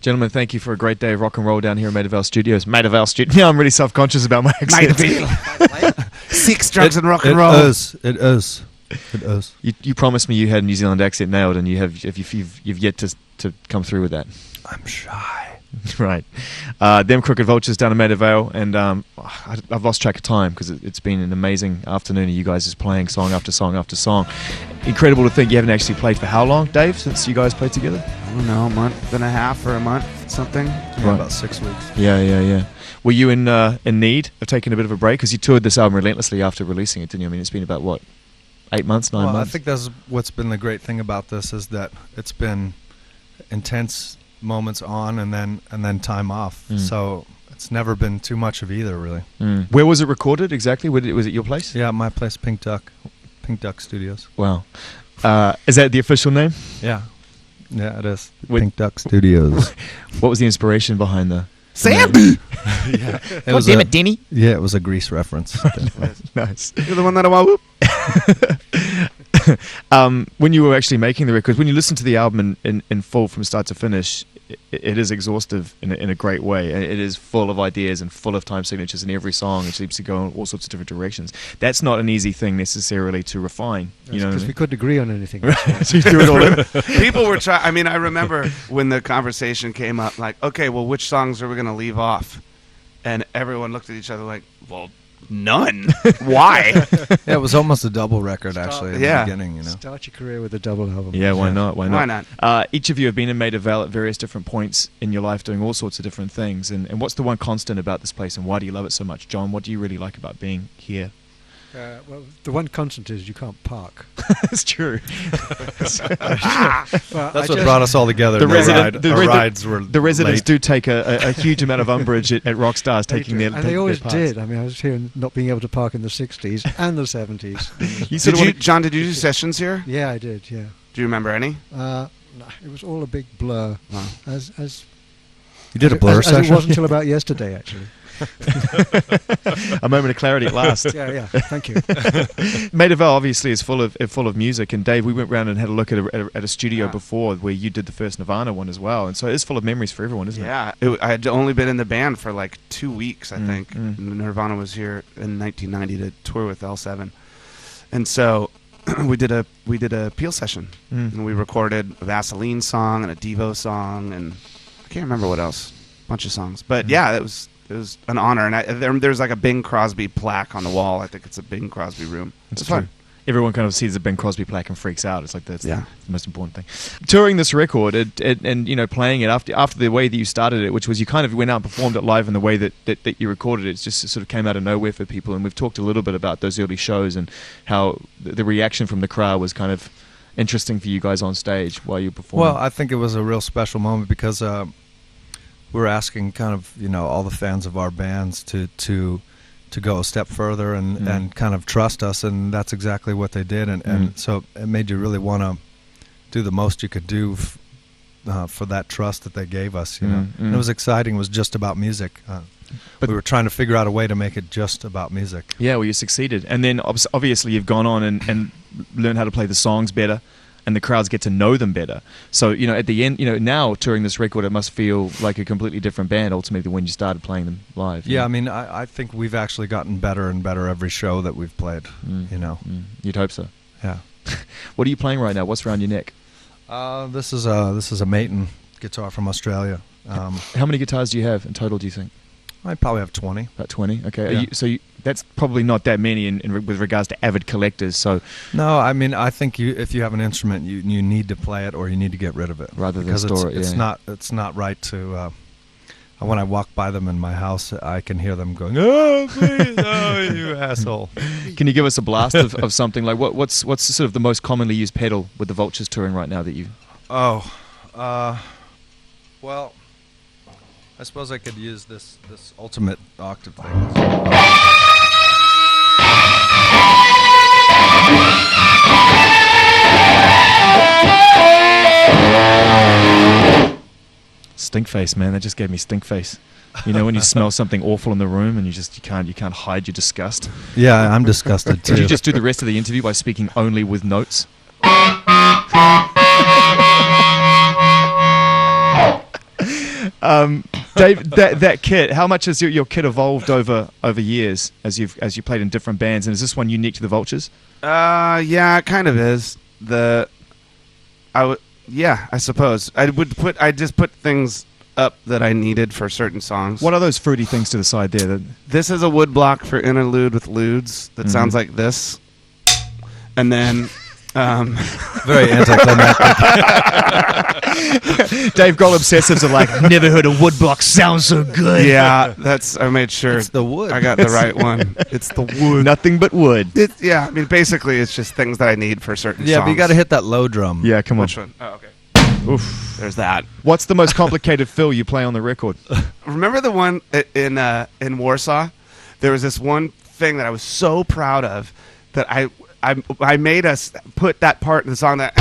Gentlemen, thank you for a great day of rock and roll down here in Maida Vale Studios. Maida Vale Studios. Yeah, I'm really self-conscious about my accent. Sex, drugs, and rock and roll. It is. You promised me you had a New Zealand accent nailed, and you've yet to come through with that. I'm shy. Right. Them Crooked Vultures down in Maida Vale, and I've lost track of time because it's been an amazing afternoon of you guys just playing song after song after song. Incredible to think you haven't actually played for how long, Dave, since you guys played together? I don't know, a month and a half or a month, something. Yeah, about 6 weeks. Yeah. Were you in need of taking a bit of a break? Because you toured this album relentlessly after releasing it, didn't you? I mean, it's been about, what, 8 months, 9 months? I think that's what's been the great thing about this is that it's been intense moments on and then time off. So it's never been too much of either, really. Where was it recorded exactly? Was it your place? Yeah, my place, Pink Duck Studios. Wow. Is that the official name? Yeah, it is. Pink Duck Studios. What was the inspiration behind the Sandy! Yeah. God damn it, Denny. Yeah, it was a Grease reference. Nice. You're the one that I want. When you were actually making the records, when you listen to the album in full from start to finish, it is exhaustive in a great way. It is full of ideas and full of time signatures in every song. It seems to go in all sorts of different directions. That's not an easy thing necessarily to refine. You know, because we couldn't agree on anything. So you threw it all in. People were trying. I mean, I remember when the conversation came up, like, okay, well, which songs are we going to leave off? And everyone looked at each other like, well, none. Why? Yeah, it was almost a double record, actually, in the beginning. Start your career with a double album. Yeah, why not? Why not? Each of you have been in Maida Vale at various different points in your life doing all sorts of different things. And what's the one constant about this place and why do you love it so much? John, what do you really like about being here? Well, the one constant is you can't park. It's true. That's what brought us all together. The rides were the residents late. do take a huge amount of umbrage at Rockstars taking their. And they always did. I mean, I was here not being able to park in the 60s and the 70s. John, did you do sessions here? Yeah, I did, yeah. Do you remember any? No, it was all a big blur. Wow. As You did a blur as session? it wasn't until about yesterday, actually. A moment of clarity at last. Yeah, thank you. Maida Vale obviously is full of music, and Dave, we went round and had a look at a studio before where you did the first Nirvana one as well, and so it's full of memories for everyone, isn't it? Yeah, I had only been in the band for like 2 weeks, I think. Nirvana was here in 1990 to tour with L7, and so we did a Peel session, and we recorded a Vaseline song and a Devo song, and I can't remember what else, a bunch of songs, but yeah, it was an honor, and there's like a Bing Crosby plaque on the wall. I think it's a Bing Crosby room. It's fun. Everyone kind of sees the Bing Crosby plaque and freaks out. It's like that's the most important thing. Touring this record and playing it after the way that you started it, which was you kind of went out and performed it live in the way that you recorded it. It just sort of came out of nowhere for people. And we've talked a little bit about those early shows and how the reaction from the crowd was kind of interesting for you guys on stage while you were performing. Well, I think it was a real special moment because we're asking kind of all the fans of our bands to go a step further and kind of trust us, and that's exactly what they did, and so it made you really want to do the most you could do for that trust that they gave us, And it was exciting. It was just about music. But we were trying to figure out a way to make it just about music. Yeah, well, you succeeded, and then obviously you've gone on and learned how to play the songs better. And the crowds get to know them better. So, at the end, now touring this record, it must feel like a completely different band ultimately than when you started playing them live. Yeah, I mean, I think we've actually gotten better and better every show that we've played, You'd hope so. Yeah. What are you playing right now? What's around your neck? This is a Maton guitar from Australia. How many guitars do you have in total, do you think? I probably have 20. About 20? Okay. Yeah. That's probably not that many with regards to avid collectors. So no, I mean, I think if you have an instrument, you need to play it or you need to get rid of it. Rather than store it, It's not right to... when I walk by them in my house, I can hear them going, "Oh, please, oh, you asshole!" Can you give us a blast of something like what's sort of the most commonly used pedal with the Vultures touring right now that you? Well, I suppose I could use this ultimate octave thing. Stink face, man. That just gave me stink face. When you smell something awful in the room and you can't hide your disgust. Yeah, I'm disgusted too. Did you just do the rest of the interview by speaking only with notes? Dave, that kit, how much has your kit evolved over years as you played in different bands? And is this one unique to the Vultures? Yeah, it kind of is. I suppose I just put things up that I needed for certain songs. What are those fruity things to the side there? This is a wood block for interlude with ludes that sounds like this, and then very anticlimactic. Dave Grohl obsessives are like, never heard a wood block sound so good. Yeah, I made sure it's the wood. I got the right one. It's the wood. Nothing but wood. I mean, basically, it's just things that I need for certain songs. Yeah, but you got to hit that low drum. Yeah, come on. Which one? Oh, okay. Oof. There's that. What's the most complicated fill you play on the record? Remember the one in Warsaw? There was this one thing that I was so proud of that I made us put that part in the song that.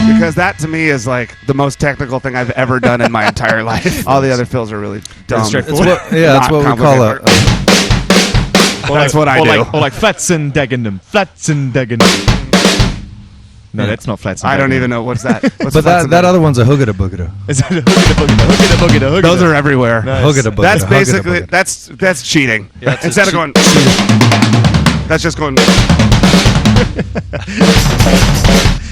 Because that to me is like the most technical thing I've ever done in my entire life. All the other fills are really dumb. That's what we call it. That's what I do. Or like flats and dagenham. Flats and dagenham. No, that's not flats and I don't even know. What's that? But that other one's a hoogada boogada. Is it a hoogada? Those are everywhere. Nice. Hoogada boogada. That's basically, that's cheating. Yeah, Instead of going, that's just going.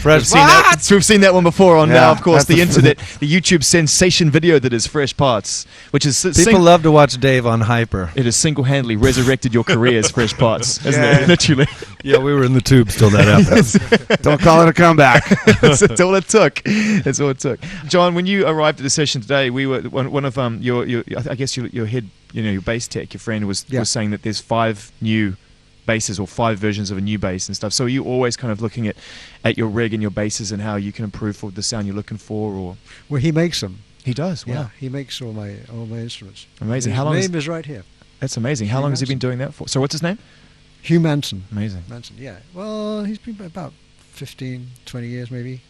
We've seen that one before on now, of course, the internet, the YouTube sensation video that is Fresh Parts, which is people love to watch Dave on Hyper. It has single-handedly resurrected your career as Fresh Parts, isn't it? Literally. Yeah, we were in the tubes till that happened. Don't call it a comeback. That's all it took. That's all it took. John, when you arrived at the session today, we were one of your I guess your head, your bass tech, your friend was saying that there's 5 new basses or 5 versions of a new bass and stuff. So are you always kind of looking at your rig and your basses and how you can improve for the sound you're looking for? Or Well, he makes them. He does. Wow. Yeah, he makes all my instruments. Amazing. His name is right here. That's amazing. How long has he been doing that for? So what's his name? Hugh Manson. Amazing. Manson, yeah. Well, he's been about 15, 20 years maybe.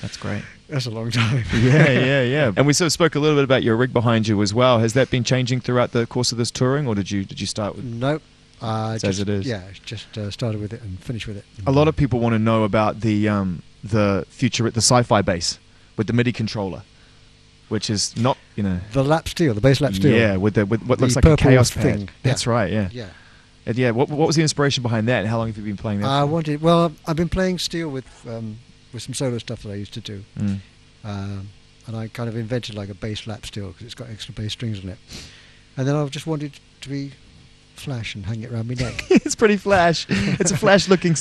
That's great. That's a long time. Yeah. And we sort of spoke a little bit about your rig behind you as well. Has that been changing throughout the course of this touring, or did you start with? Nope. As it is. Yeah, just started with it and finished with it. A lot of people want to know about the future, the sci-fi bass with the MIDI controller, which is not, the lap steel, the bass lap steel. Yeah, with what looks like purple a chaos thing. pad. That's right. Yeah. Yeah. And what was the inspiration behind that? And how long have you been playing that? I've been playing steel with some solo stuff that I used to do, and I kind of invented like a bass lap steel because it's got extra bass strings on it, and then I just wanted to be flash and hang it around my neck. It's pretty flash. It's a flash-looking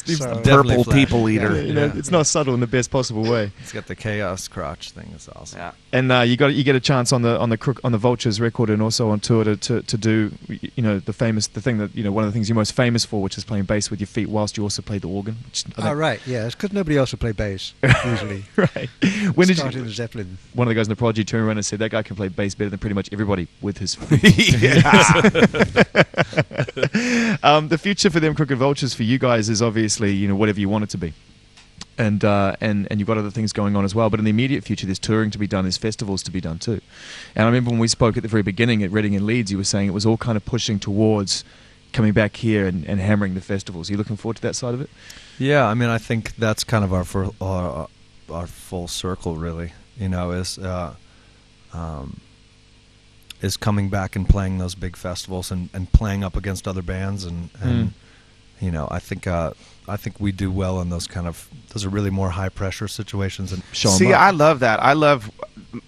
purple people eater. It's not subtle in the best possible way. It's got the chaos crotch thing. It's awesome. Yeah. And you get a chance on the Vultures record and also on tour to do the thing that one of the things you're most famous for, which is playing bass with your feet whilst you also play the organ. Right. Yeah, it's because nobody else will play bass usually. Right. When did you? Zeppelin. One of the guys in the Prodigy turned around and said that guy can play bass better than pretty much everybody with his feet. The future for them Crooked Vultures for you guys is obviously whatever you want it to be, and you've got other things going on as well. But in the immediate future, there's touring to be done, there's festivals to be done too. And I remember when we spoke at the very beginning at Reading and Leeds, you were saying it was all kind of pushing towards coming back here and hammering the festivals. Are you looking forward to that side of it? Yeah, I mean, I think that's kind of our full circle, really. Is coming back and playing those big festivals and playing up against other bands and I think we do well in those are really more high pressure situations and I love that. I love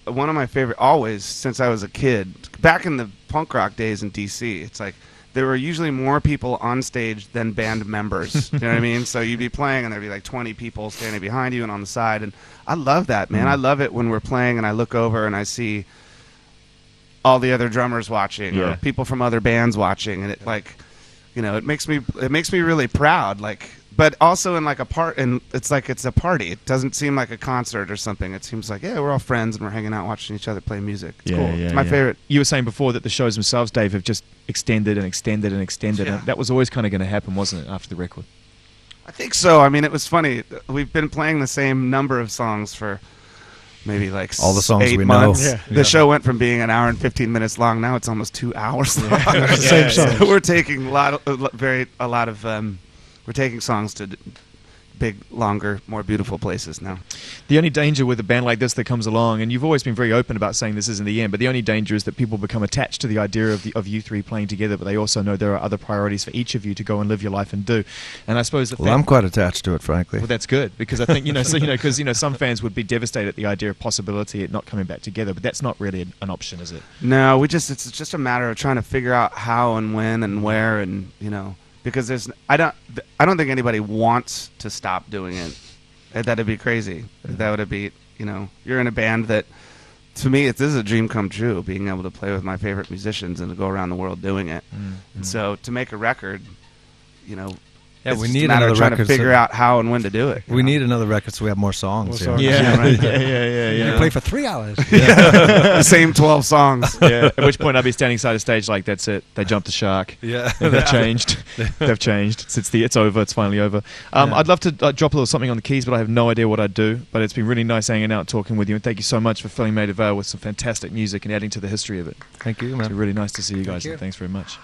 one of my favorite always since I was a kid back in the punk rock days in DC. It's like there were usually more people on stage than band members. You know what I mean? So you'd be playing and there'd be like 20 people standing behind you and on the side, and I love that, man. I love it when we're playing and I look over and I see all the other drummers watching or people from other bands watching, and it makes me really proud, but also in like it's like it's a party. It doesn't seem like a concert or something. It seems like we're all friends and we're hanging out watching each other play music. It's cool. It's my favorite. You were saying before that the shows themselves, Dave, have just extended and extended and extended. And that was always kind of going to happen, wasn't it, after the record? I think so. I mean, it was funny. We've been playing the same number of songs for maybe like all the songs 8 we months. know. The show went from being an hour and 15 minutes long. Now it's almost 2 hours long. Same songs. So we're taking we're taking songs to big, longer, more beautiful places now. The only danger with a band like this that comes along, and you've always been very open about saying this isn't the end, but the only danger is that people become attached to the idea of you three playing together, but they also know there are other priorities for each of you to go and live your life and do. And I suppose Well, I'm quite attached to it, frankly. Well, that's good, because I think because some fans would be devastated at the idea of possibility it not coming back together, but that's not really an option, is it? No, it's just a matter of trying to figure out how and when and where, and because I don't think anybody wants to stop doing it. That'd be crazy. That would be, you're in a band that, to me, this is a dream come true, being able to play with my favorite musicians and to go around the world doing it. And so to make a record, it's we just need a matter another of trying record. to figure out how and when to do it. We need another record so we have more songs. More you songs. know? Yeah, right. yeah. You play for 3 hours. The same 12 songs. Yeah. At which point I'd be standing side of stage like, that's it. They jumped the shark. Yeah. They've changed. They've changed. It's over. It's finally over. I'd love to drop a little something on the keys, but I have no idea what I'd do. But it's been really nice hanging out and talking with you. And thank you so much for filling Maida Vale with some fantastic music and adding to the history of it. Thank you, man. It's really nice to see you guys. you. And thanks very much.